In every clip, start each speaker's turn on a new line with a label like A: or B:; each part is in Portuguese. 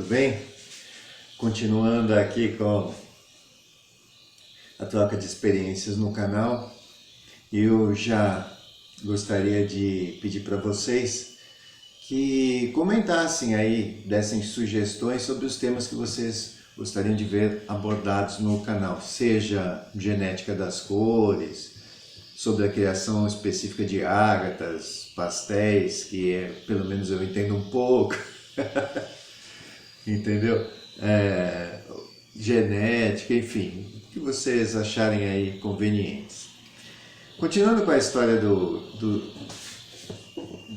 A: bem? Continuando aqui com a troca de experiências no canal, eu já gostaria de pedir para vocês que comentassem aí, dessem sugestões sobre os temas que vocês gostariam de ver abordados no canal, seja genética das cores, sobre a criação específica de ágatas, pastéis, que pelo menos eu entendo um pouco, entendeu? Genética, enfim, o que vocês acharem aí convenientes. Continuando com a história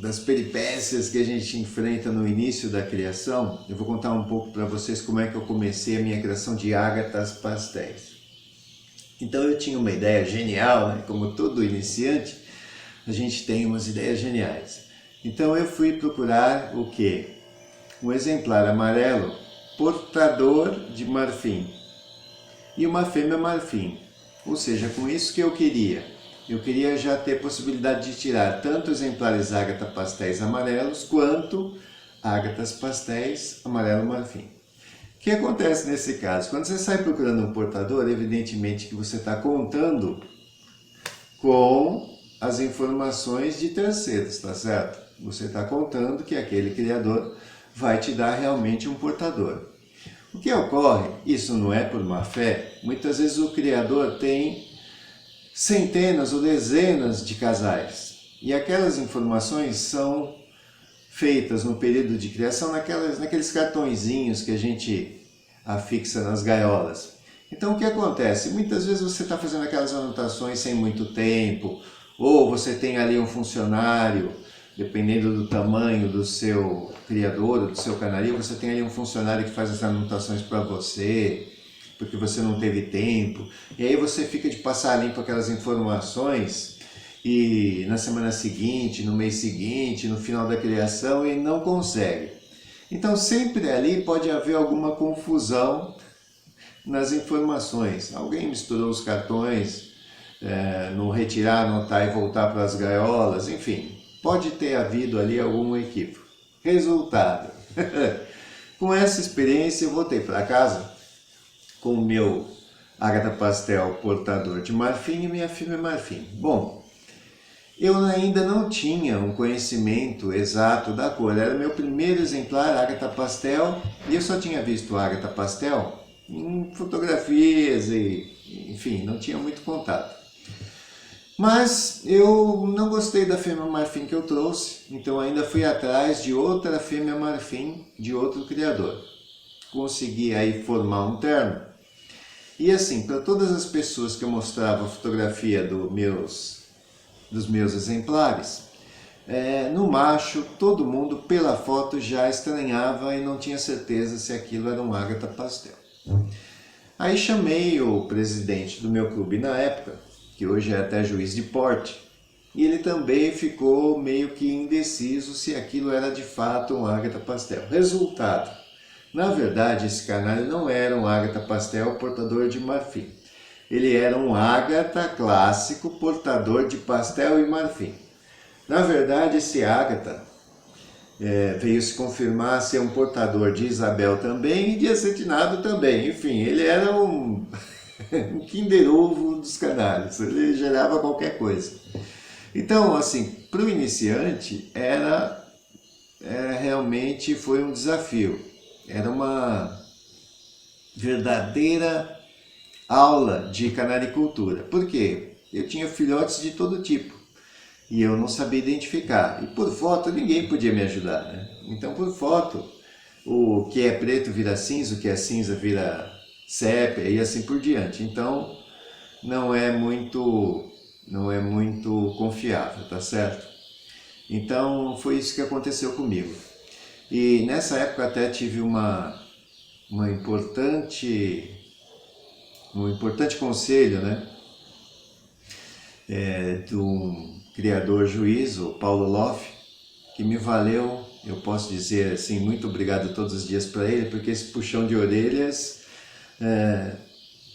A: das peripécias que a gente enfrenta no início da criação, eu vou contar um pouco para vocês como é que eu comecei a minha criação de ágatas pastéis. Então eu tinha uma ideia genial, né? Como todo iniciante, a gente tem umas ideias geniais. Então eu fui procurar o quê? Um exemplar amarelo portador de marfim e uma fêmea marfim. Ou seja, com isso que eu queria já ter possibilidade de tirar tanto exemplares ágata pastéis amarelos quanto ágatas pastéis amarelo marfim. O que acontece nesse caso? Quando você sai procurando um portador, evidentemente que você está contando com as informações de terceiros, tá certo? Você está contando que aquele criador vai te dar realmente um portador. O que ocorre, isso não é por má fé, muitas vezes o criador tem centenas ou dezenas de casais e aquelas informações são feitas no período de criação naqueles cartõezinhos que a gente afixa nas gaiolas. Então o que acontece? Muitas vezes você está fazendo aquelas anotações sem muito tempo, ou você tem ali um funcionário, dependendo do tamanho do seu criador, do seu canaril, você tem ali um funcionário que faz as anotações para você, porque você não teve tempo, e aí você fica de passar limpo aquelas informações e na semana seguinte, no mês seguinte, no final da criação e não consegue. Então sempre ali pode haver alguma confusão nas informações. Alguém misturou os cartões, não retirar, anotar e voltar para as gaiolas, enfim, pode ter havido ali algum equívoco. Resultado, com essa experiência eu voltei para casa com o meu ágata pastel portador de marfim e minha fêmea marfim. Bom, eu ainda não tinha um conhecimento exato da cor, era meu primeiro exemplar ágata pastel e eu só tinha visto ágata pastel em fotografias e, enfim, não tinha muito contato. Mas eu não gostei da fêmea marfim que eu trouxe, então ainda fui atrás de outra fêmea marfim de outro criador. Consegui aí formar um terno. E assim, para todas as pessoas que eu mostrava a fotografia dos meus exemplares, no macho, todo mundo pela foto já estranhava e não tinha certeza se aquilo era um ágata pastel. Aí chamei o presidente do meu clube na época, que hoje é até juiz de porte, e ele também ficou meio que indeciso se aquilo era de fato um ágata pastel. Resultado, na verdade esse canário não era um ágata pastel portador de marfim. Ele era um ágata clássico portador de pastel e marfim. Na verdade esse ágata veio se confirmar ser um portador de Isabel também e de acetinado também. Enfim, ele era um Kinder Ovo dos canários, ele gerava qualquer coisa. Então, assim, para o iniciante realmente foi um desafio. Era uma verdadeira aula de canaricultura. Por quê? Eu tinha filhotes de todo tipo e eu não sabia identificar. E por foto ninguém podia me ajudar, né? Então por foto, o que é preto vira cinza, o que é cinza vira sépia e assim por diante. Então não é muito confiável, tá certo? Então foi isso que aconteceu comigo. E nessa época até tive um importante conselho, né? De um criador juiz, o Paulo Loff, que me valeu, eu posso dizer assim, muito obrigado todos os dias para ele, porque esse puxão de orelhas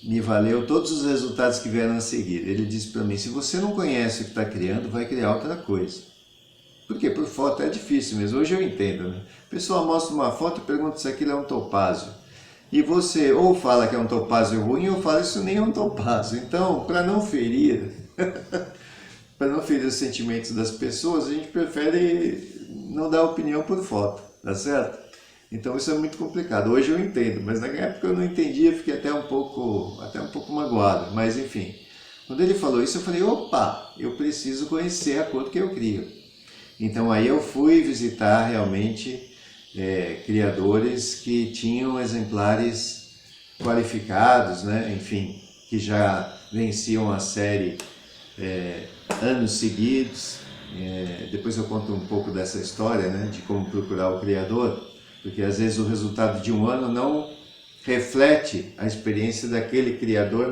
A: me valeu todos os resultados que vieram a seguir. Ele disse para mim, se você não conhece o que está criando, vai criar outra coisa. Porque por foto é difícil mesmo, hoje eu entendo, né? A pessoa mostra uma foto e pergunta se aquilo é um topázio. E você ou fala que é um topázio ruim ou fala isso nem é um topázio. Então, para não ferir, para não ferir os sentimentos das pessoas, a gente prefere não dar opinião por foto, tá certo? Então isso é muito complicado. Hoje eu entendo, mas na época eu não entendia, fiquei até um pouco magoado. Mas enfim, quando ele falou isso eu falei, opa, eu preciso conhecer a cor que eu crio. Então aí eu fui visitar realmente criadores que tinham exemplares qualificados, né? Enfim, que já venciam a série anos seguidos. Depois eu conto um pouco dessa história, né? De como procurar o criador, porque às vezes o resultado de um ano não reflete a experiência daquele criador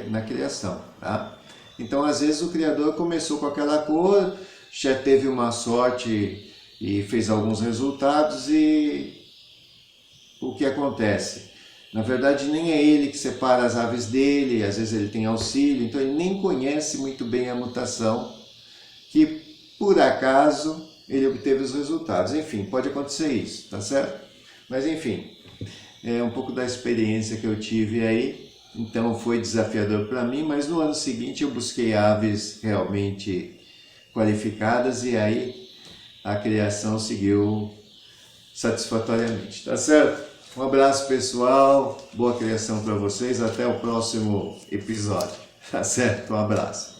A: na criação, tá? Então às vezes o criador começou com aquela cor, já teve uma sorte e fez alguns resultados, e o que acontece? Na verdade nem é ele que separa as aves dele, às vezes ele tem auxílio, então ele nem conhece muito bem a mutação, que por acaso ele obteve os resultados. Enfim, pode acontecer isso, tá certo? Mas enfim, é um pouco da experiência que eu tive aí, então foi desafiador para mim, mas no ano seguinte eu busquei aves realmente qualificadas e aí a criação seguiu satisfatoriamente, tá certo? Um abraço pessoal, boa criação para vocês, até o próximo episódio, tá certo? Um abraço.